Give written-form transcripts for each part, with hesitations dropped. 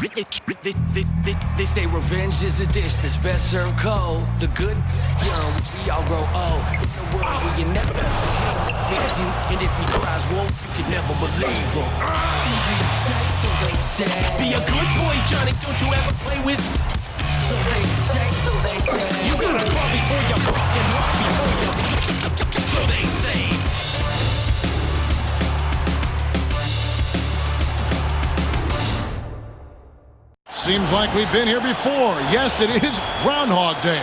They say revenge is a dish that's best served cold. The good, young, we all grow old. In a world where you never fit you, and if he cries wolf, you can never believe him. Easy to say, so they say. Be a good boy, Johnny. Don't you ever play with. So they say, so they say. You gotta crawl before you fucking walk before you. So they say. Seems like we've been here before. Yes, it is Groundhog Day.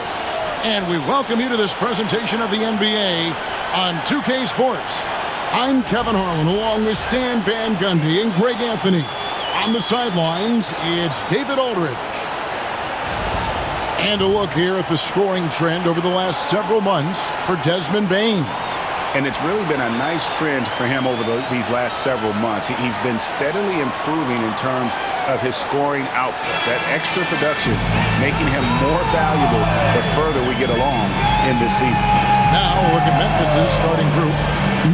And we welcome you to this presentation of the NBA on 2K Sports. I'm Kevin Harlan along with Stan Van Gundy and Greg Anthony. On the sidelines, it's David Aldridge. And a look here at the scoring trend over the last several months for Desmond Bane. And it's really been a nice trend for him over these last several months. He's been steadily improving in terms of his scoring output. That extra production making him more valuable the further we get along in this season. Now look at Memphis's starting group.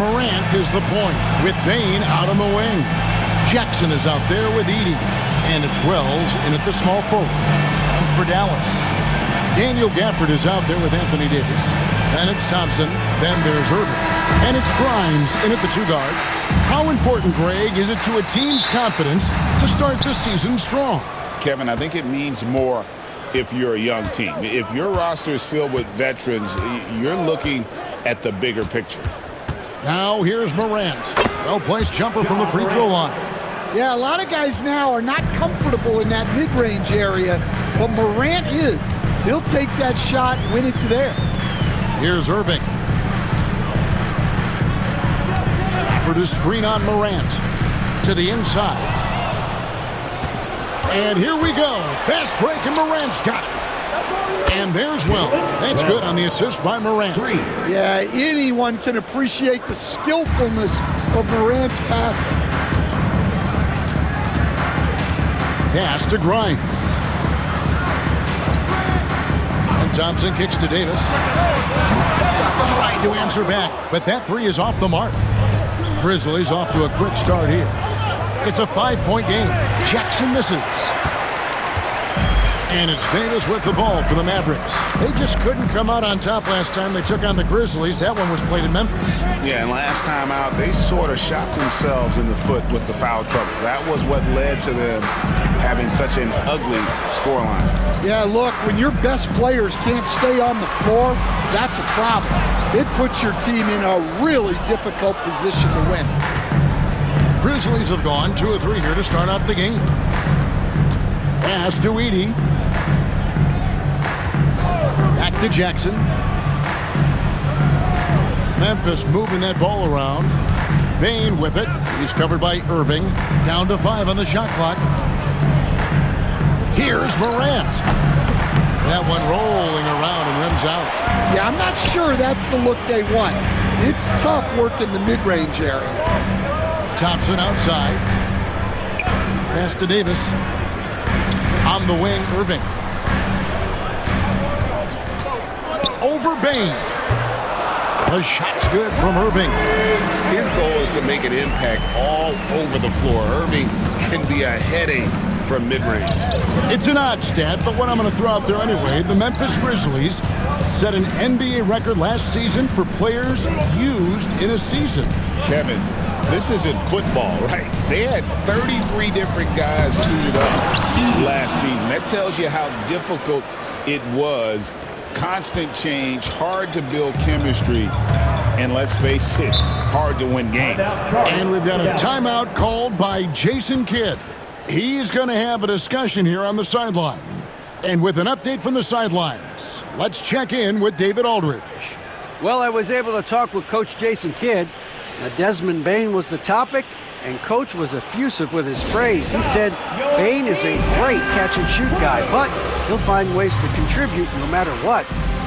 Morant is the point with Bane out on the wing. Jackson is out there with Edey. And it's Wells in at the small forward. And for Dallas, Daniel Gafford is out there with Anthony Davis. Then it's Thompson. Then there's Irving. And it's Grimes in at the two guard. How important, Greg, is it to a team's confidence to start this season strong? Kevin, I think it means more if you're a young team. If your roster is filled with veterans, you're looking at the bigger picture. Now here's Morant. Well-placed jumper from the free throw line. Yeah, a lot of guys now are not comfortable in that mid-range area, but Morant is. He'll take that shot when it's there. Here's Irving. For the screen on Morant. To the inside. And here we go. Fast break, and Morant's got it. And there's Wells. That's good on the assist by Morant. Yeah, anyone can appreciate the skillfulness of Morant's passing. Pass to Grimes. And Thompson kicks to Davis. Trying to answer back, but that three is off the mark. Grizzlies off to a quick start here. It's a 5-point game. Jackson misses. And it's Davis with the ball for the Mavericks. They just couldn't come out on top last time they took on the Grizzlies. That one was played in Memphis. Yeah, and last time out, they sort of shot themselves in the foot with the foul trouble. That was what led to them having such an ugly scoreline. Yeah, look, when your best players can't stay on the floor, that's a problem. It puts your team in a really difficult position to win. Grizzlies have gone 2 of 3 here to start out the game. Pass to Edey. Back to Jackson. Memphis moving that ball around. Bane with it. He's covered by Irving. Down to 5 on the shot clock. Here's Morant. That one rolling around and rims out. Yeah, I'm not sure that's the look they want. It's tough work in the mid-range area. Thompson outside. Pass to Davis. On the wing, Irving. Over Bane. The shot's good from Irving. His goal is to make an impact all over the floor. Irving can be a headache from mid-range. It's an odd stat, but what I'm going to throw out there anyway, the Memphis Grizzlies set an NBA record last season for players used in a season. Kevin, this isn't football, right? They had 33 different guys suited up last season. That tells you how difficult it was. Constant change, hard to build chemistry, and let's face it, hard to win games. And we've got a timeout called by Jason Kidd. He's going to have a discussion here on the sideline. And with an update from the sidelines, let's check in with David Aldridge. Well, I was able to talk with Coach Jason Kidd. Desmond Bane was the topic, and Coach was effusive with his praise. He said Bane is a great catch-and-shoot guy, but he'll find ways to contribute no matter what.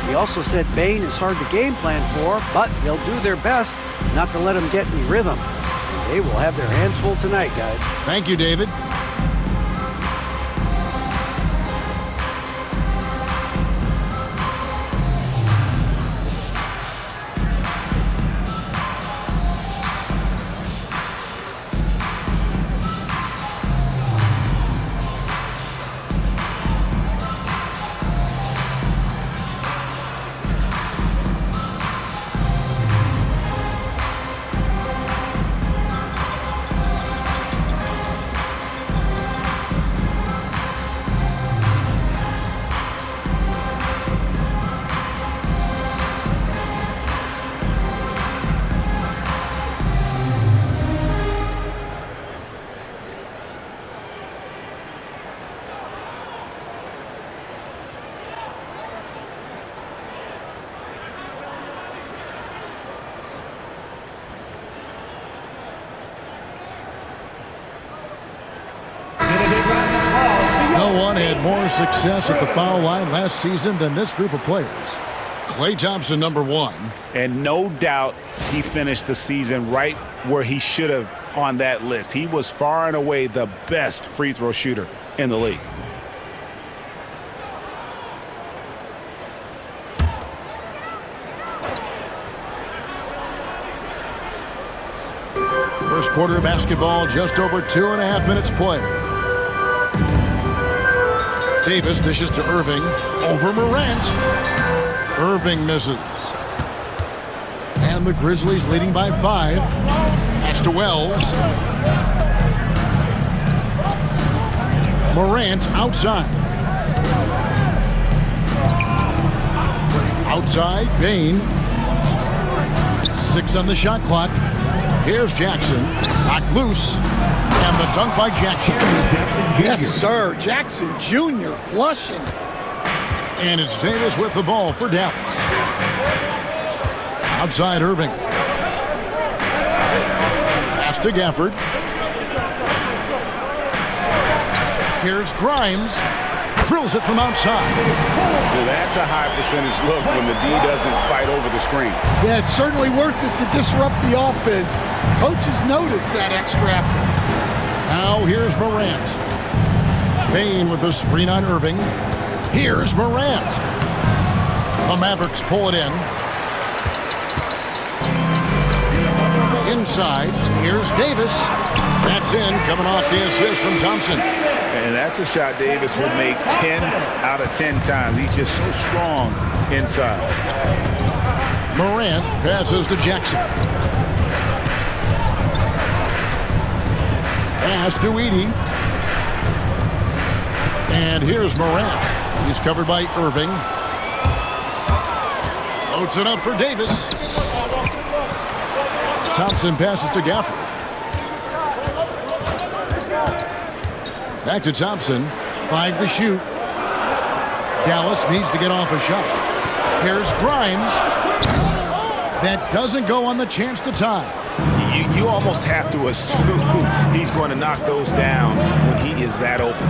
He also said Bane is hard to game plan for, but they'll do their best not to let him get any rhythm. And they will have their hands full tonight, guys. Thank you, David. success at the foul line last season than this group of players. Klay Thompson, number 1. And no doubt he finished the season right where he should have on that list. He was far and away the best free throw shooter in the league. First quarter of basketball, just over 2.5 minutes played. Davis dishes to Irving. Over Morant. Irving misses. And the Grizzlies leading by 5. Pass to Wells. Morant outside. Outside, Bane. 6 on the shot clock. Here's Jackson, knocked loose, and the dunk by Jackson. Yes, sir. Jackson Jr. flushing. And it's Davis with the ball for Dallas. Outside Irving. Pass to Gafford. Here's Grimes. Drills it from outside. That's a high percentage look when the D doesn't fight over the screen. Yeah, it's certainly worth it to disrupt the offense. Coaches notice that extra effort. Now here's Morant. Bane with the screen on Irving. Here's Morant. The Mavericks pull it in. Inside, here's Davis. That's in, coming off the assist from Thompson. And that's a shot Davis will make 10 out of 10 times. He's just so strong inside. Morant passes to Jackson. Pass to Edey. And here's Morant. He's covered by Irving. Loads it up for Davis. Thompson passes to Gafford. Back to Thompson. 5 to shoot. Dallas needs to get off a shot. Here's Grimes. That doesn't go on the chance to tie. You almost have to assume he's going to knock those down when he is that open.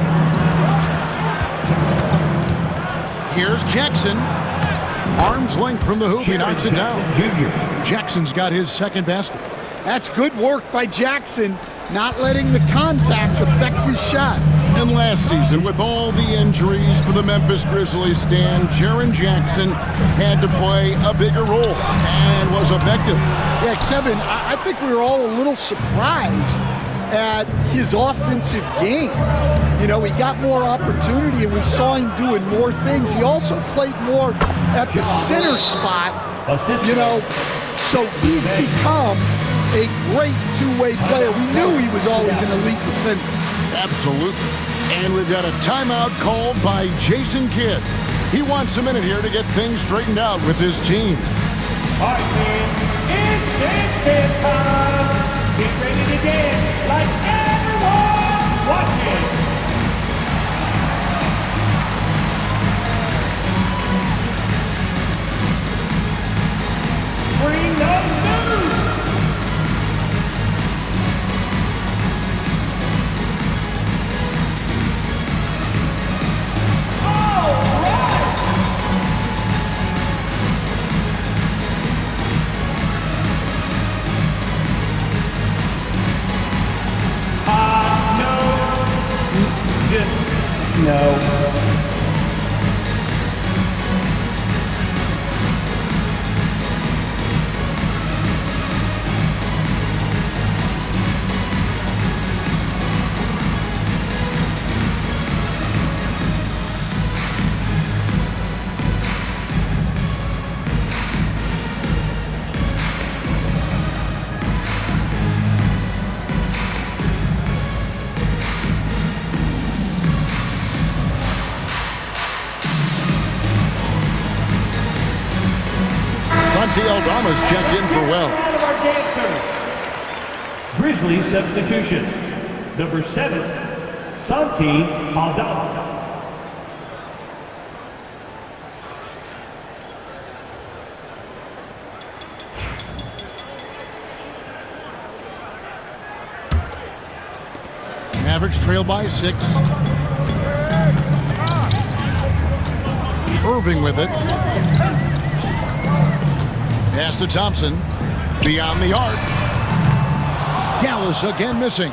Here's Jackson. Arm's length from the hoop. He knocks it down. Jackson's got his second basket. That's good work by Jackson, not letting the contact affect his shot. And last season, with all the injuries for the Memphis Grizzlies, Jaren Jackson had to play a bigger role and was effective. Yeah, Kevin, I think we were all a little surprised at his offensive game. You know, he got more opportunity and we saw him doing more things. He also played more at the center spot, you know, so he's become a great two-way player. We knew he was always an elite defender. Absolutely. And we've got a timeout called by Jason Kidd. He wants a minute here to get things straightened out with his team. All right, man, it's time. Get ready to dance like everyone's watching. Bring those moves. No. Santi Aldama's checked in for Wells. Grizzlies substitution. Number 7, Santi Aldama. Mavericks trail by 6. Irving with it. Pass to Thompson. Beyond the arc. Dallas again missing.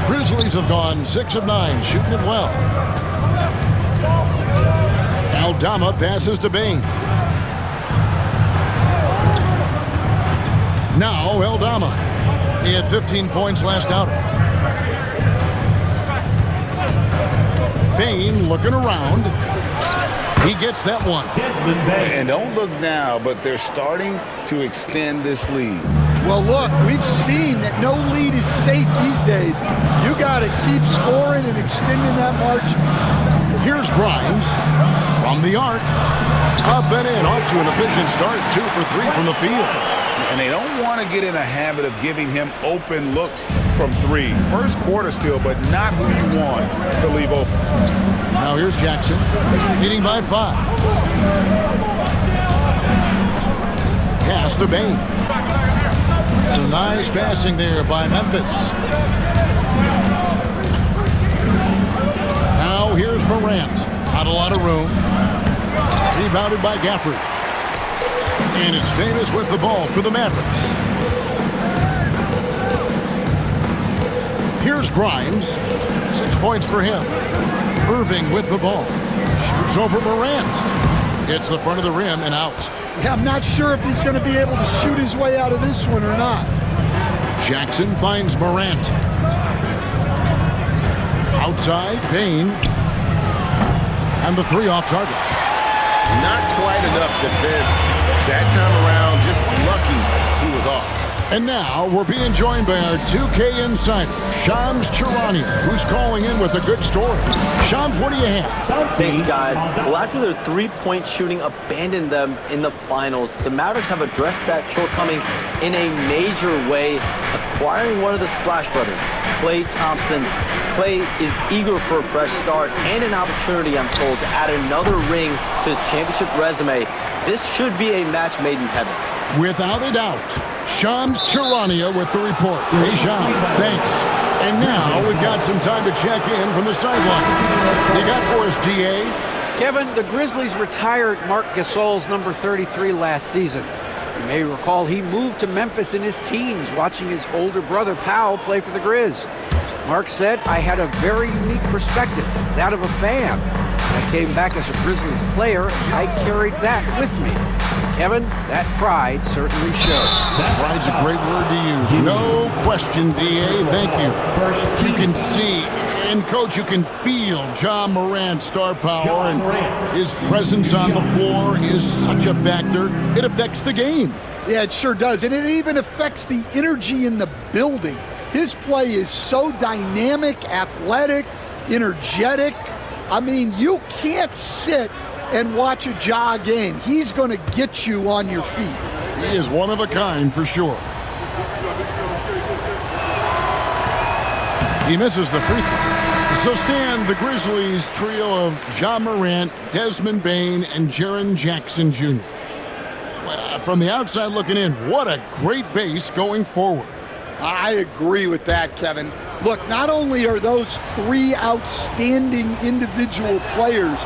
Grizzlies have gone 6 of 9, shooting it well. Aldama passes to Bain. Now Aldama. He had 15 points last outing. Bain looking around. He gets that one. And don't look now, but they're starting to extend this lead. Well, look, we've seen that no lead is safe these days. You got to keep scoring and extending that margin. Here's Grimes from the arc. Up and in, off to an efficient start. 2 for 3 from the field. And they don't want to get in a habit of giving him open looks from 3. First quarter still, but not who you want to leave open. Now here's Jackson, leading by 5. Pass to Bain. Some nice passing there by Memphis. Now here's Morant. Not a lot of room. Rebounded by Gafford. And it's Davis with the ball for the Mavericks. Here's Grimes. 6 points for him. Irving with the ball. Shoots over Morant. Hits the front of the rim and out. Yeah, I'm not sure if he's going to be able to shoot his way out of this one or not. Jackson finds Morant. Outside, Bain. And the 3 off target. Not quite enough defense that time around. Just lucky he was off. And now we're being joined by our 2K insider, Shams Charania, who's calling in with a good story. Shams, what do you have? Thanks, guys. Well, after their three-point shooting abandoned them in the finals, the Mavericks have addressed that shortcoming in a major way, acquiring one of the Splash Brothers, Klay Thompson. Klay is eager for a fresh start and an opportunity, I'm told, to add another ring to his championship resume. This should be a match made in heaven. Without a doubt. Shams Charania with the report. Hey, Shams, thanks. And now we've got some time to check in from the sideline. They got for us, D.A. Kevin, the Grizzlies retired Marc Gasol's number 33 last season. You may recall he moved to Memphis in his teens, watching his older brother Powell play for the Grizz. Marc said, "I had a very unique perspective, that of a fan. When I came back as a Grizzlies player, I carried that with me." Kevin, that pride certainly showed. Pride's a great word to use. No question, D.A. Thank you. You can see, and Coach, you can feel Ja Morant's star power, and his presence on the floor is such a factor. It affects the game. Yeah, it sure does. And it even affects the energy in the building. His play is so dynamic, athletic, energetic. I mean, you can't sit and watch a Ja game. He's going to get you on your feet. He is one of a kind for sure. He misses the free throw. So Stan, the Grizzlies trio of Ja Morant, Desmond Bain, and Jaren Jackson Jr. Well, from the outside looking in, what a great base going forward. I agree with that, Kevin. Look, not only are those 3 outstanding individual players,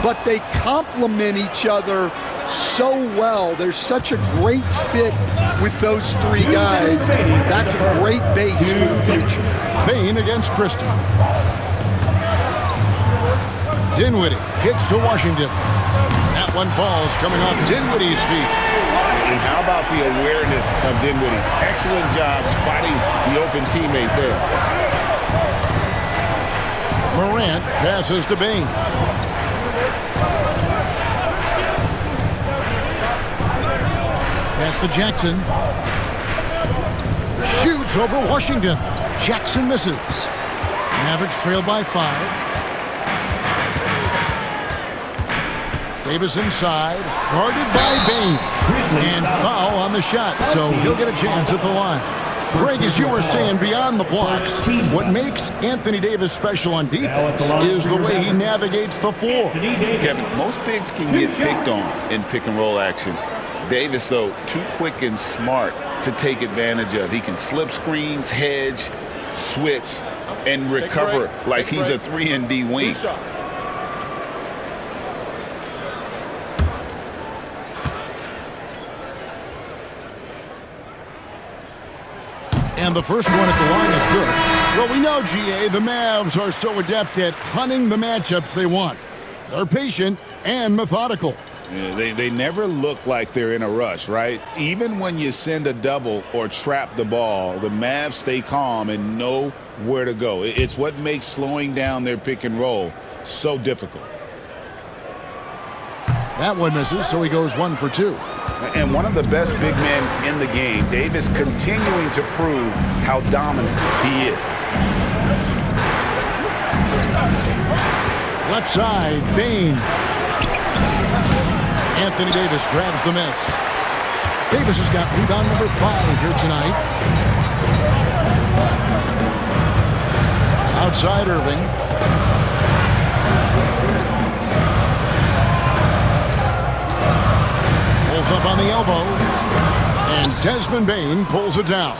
but they complement each other so well. There's such a great fit with those 3 guys. That's a great base for the future. Bain against Christie. Dinwiddie kicks to Washington. That one falls coming off Dinwiddie's feet. And how about the awareness of Dinwiddie? Excellent job spotting the open teammate there. Morant passes to Bain. Pass to Jackson. Shoots over Washington. Jackson misses. Mavericks trail by 5. Davis inside, guarded by Bain. And foul on the shot, so he'll get a chance at the line. Greg, as you were saying, beyond the blocks, what makes Anthony Davis special on defense is the way he navigates the floor. Kevin, most bigs can get picked on in pick-and-roll action. Davis, though, too quick and smart to take advantage of. He can slip screens, hedge, switch, and recover like he's a 3-and-D wing. And the first one at the line is good. Well, we know, GA, the Mavs are so adept at hunting the matchups they want. They're patient and methodical. Yeah, they never look like they're in a rush, right? Even when you send a double or trap the ball, the Mavs stay calm and know where to go. It's what makes slowing down their pick and roll so difficult. That one misses, so he goes 1 for 2. And one of the best big men in the game, Davis, continuing to prove how dominant he is. Left side, Bane. Anthony Davis grabs the miss. Davis has got rebound number 5 here tonight. Outside Irving. Pulls up on the elbow. And Desmond Bane pulls it down.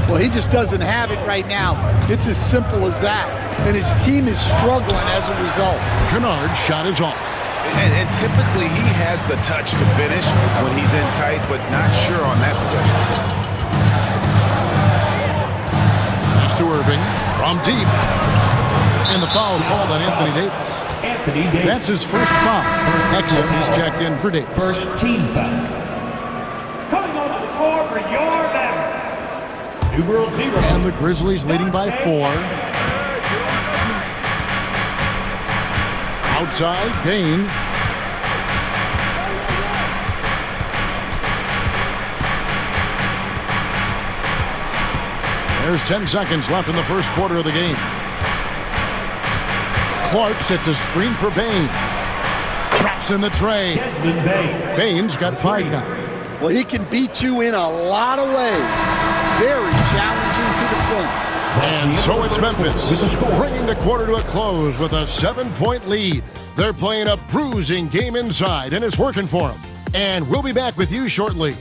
Well, he just doesn't have it right now. It's as simple as that. And his team is struggling as a result. Kennard's shot is off. And typically he has the touch to finish when he's in tight, but not sure on that possession. Pass to Irving from deep. And the foul called on Anthony Davis. Anthony Davis. That's his first foul. Exum is checked in for Davis. First team foul. Coming on the floor for your Mavs. Numero 0. And the Grizzlies leading by 4. Outside, Bane. There's 10 seconds left in the first quarter of the game. Clark sets a screen for Bane. Traps in the tray. Desmond Bane. Bane's got 5 now. Well, he can beat you in a lot of ways. Very challenging to defend. And so it's Memphis, bringing the quarter to a close with a 7-point lead. They're playing a bruising game inside, and it's working for them. And we'll be back with you shortly.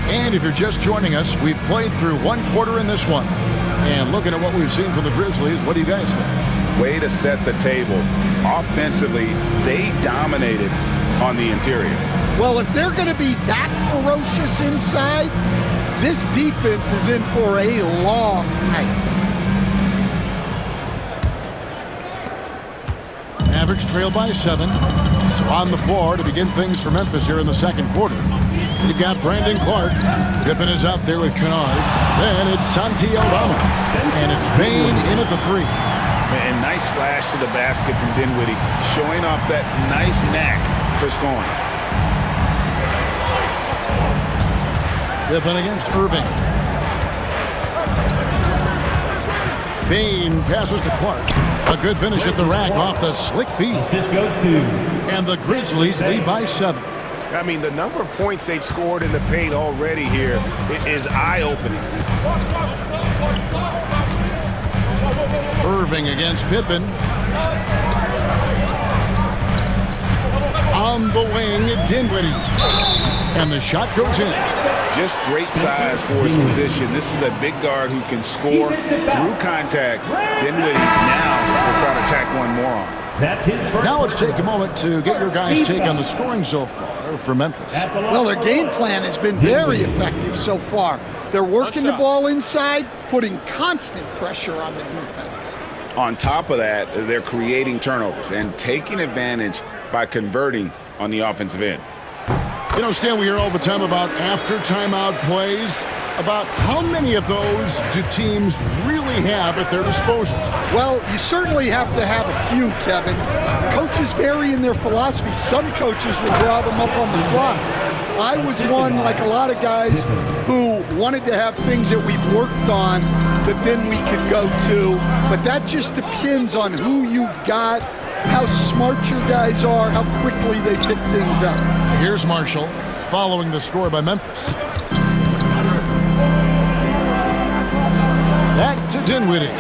And if you're just joining us, we've played through 1 quarter in this one. And looking at what we've seen from the Grizzlies, what do you guys think? Way to set the table. Offensively, they dominated on the interior. Well, if they're going to be that ferocious inside, this defense is in for a long night. Mavericks trail by 7. So on the floor to begin things for Memphis here in the second quarter. You've got Brandon Clark. Pippen is out there with Kennard. Then it's Santi Aldama. And it's Bane in at the 3. And nice slash to the basket from Dinwiddie, showing off that nice knack for scoring. Pippen against Irving. Bane passes to Clark. A good finish at the rack off the slick feed. Assist goes to. And the Grizzlies lead by 7. I mean, the number of points they've scored in the paint already here is eye-opening. Irving against Pippen. On the wing, Dinwiddie. And the shot goes in. Just great size for his position. This is a big guard who can score through contact. Dinwiddie now will try to tack one more on. That's his first. Now let's take a moment to get your guys' take on the scoring so far for Memphis. Well, their game plan has been very effective so far. They're working the ball inside, putting constant pressure on the defense. On top of that, they're creating turnovers and taking advantage by converting on the offensive end. You know, Stan, we hear all the time about after timeout plays. About how many of those do teams really have at their disposal? Well, you certainly have to have a few, Kevin. Coaches vary in their philosophy. Some coaches will draw them up on the fly. I was one, like a lot of guys, who wanted to have things that we've worked on that then we could go to. But that just depends on who you've got, how smart your guys are, how quickly they pick things up. Here's Marshall following the score by Memphis. Back to Dinwiddie.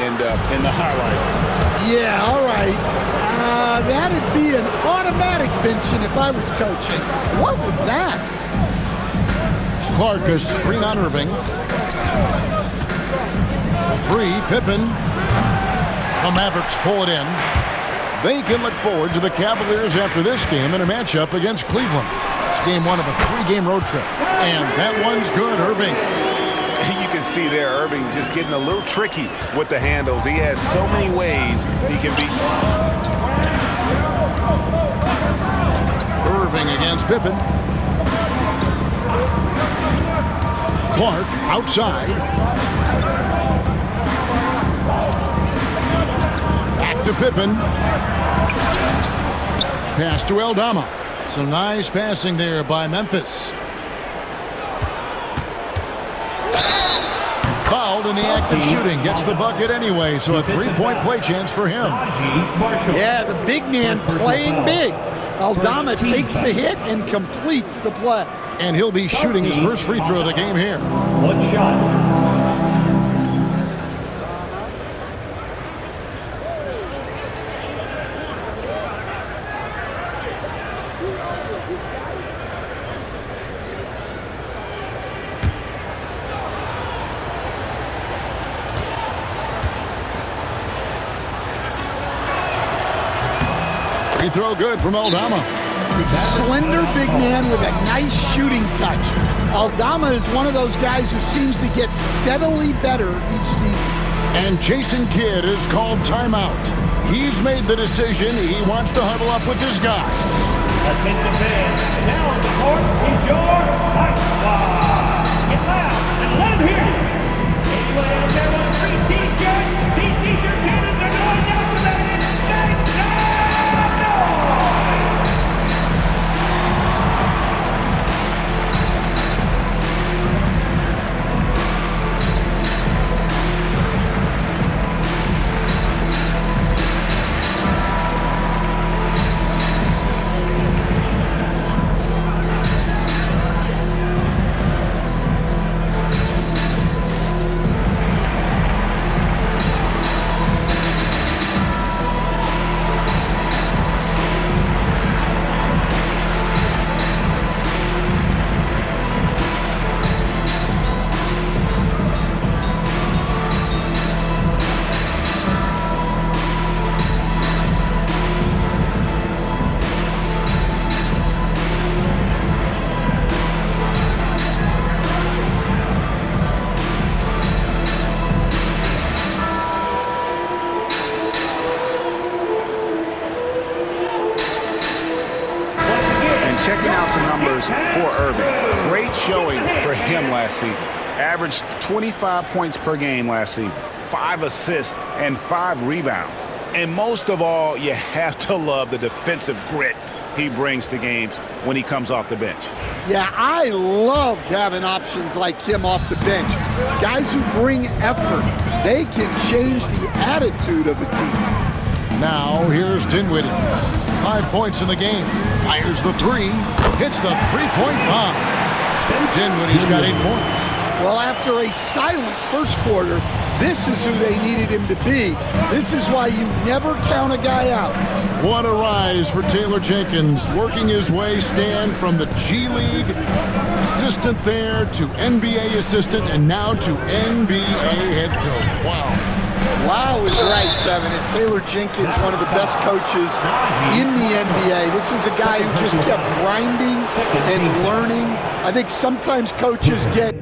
end up in the highlights. Yeah, all right. That'd be an automatic benching if I was coaching. What was that? Clark, a screen on Irving. For 3, Pippen. The Mavericks pull it in. They can look forward to the Cavaliers after this game in a matchup against Cleveland. It's game 1 of a 3-game road trip. And that one's good, Irving. You can see there Irving just getting a little tricky with the handles. He has so many ways he can be. Irving against Pippen. Clark outside. Back to Pippen. Pass to Aldama. Some nice passing there by Memphis. Fouled in the act of shooting. Gets the bucket anyway, so a 3-point play chance for him. Yeah, the big man playing big. Aldama takes the hit and completes the play. And he'll be shooting his first free throw of the game here. One shot. Free throw good from Aldama. Slender big man with a nice shooting touch. Aldama is one of those guys who seems to get steadily better each season. And Jason Kidd is called timeout. He's made the decision. He wants to huddle up with his guys. Attention fans, now on the court is your Ice Squad. Get loud and let them hear you. Anybody out there want a free t-shirt? These t-shirt cannons are going down for that. Checking out some numbers for Irving. Great showing for him last season. Averaged 25 points per game last season, 5 assists, and 5 rebounds. And most of all, you have to love the defensive grit he brings to games when he comes off the bench. Yeah, I loved having options like him off the bench. Guys who bring effort. They can change the attitude of a team. Now, here's Dinwiddie. 5 points in the game. Fires the 3. Hits the 3-point bomb. Dinwiddie's got 8 points. Well, after a silent first quarter, this is who they needed him to be. This is why you never count a guy out. What a rise for Taylor Jenkins, working his way, Stan, from the G League assistant there to NBA assistant and now to NBA head coach. Wow. Wow is right, Kevin. And Taylor Jenkins, one of the best coaches in the NBA. This is a guy who just kept grinding and learning. I think sometimes coaches get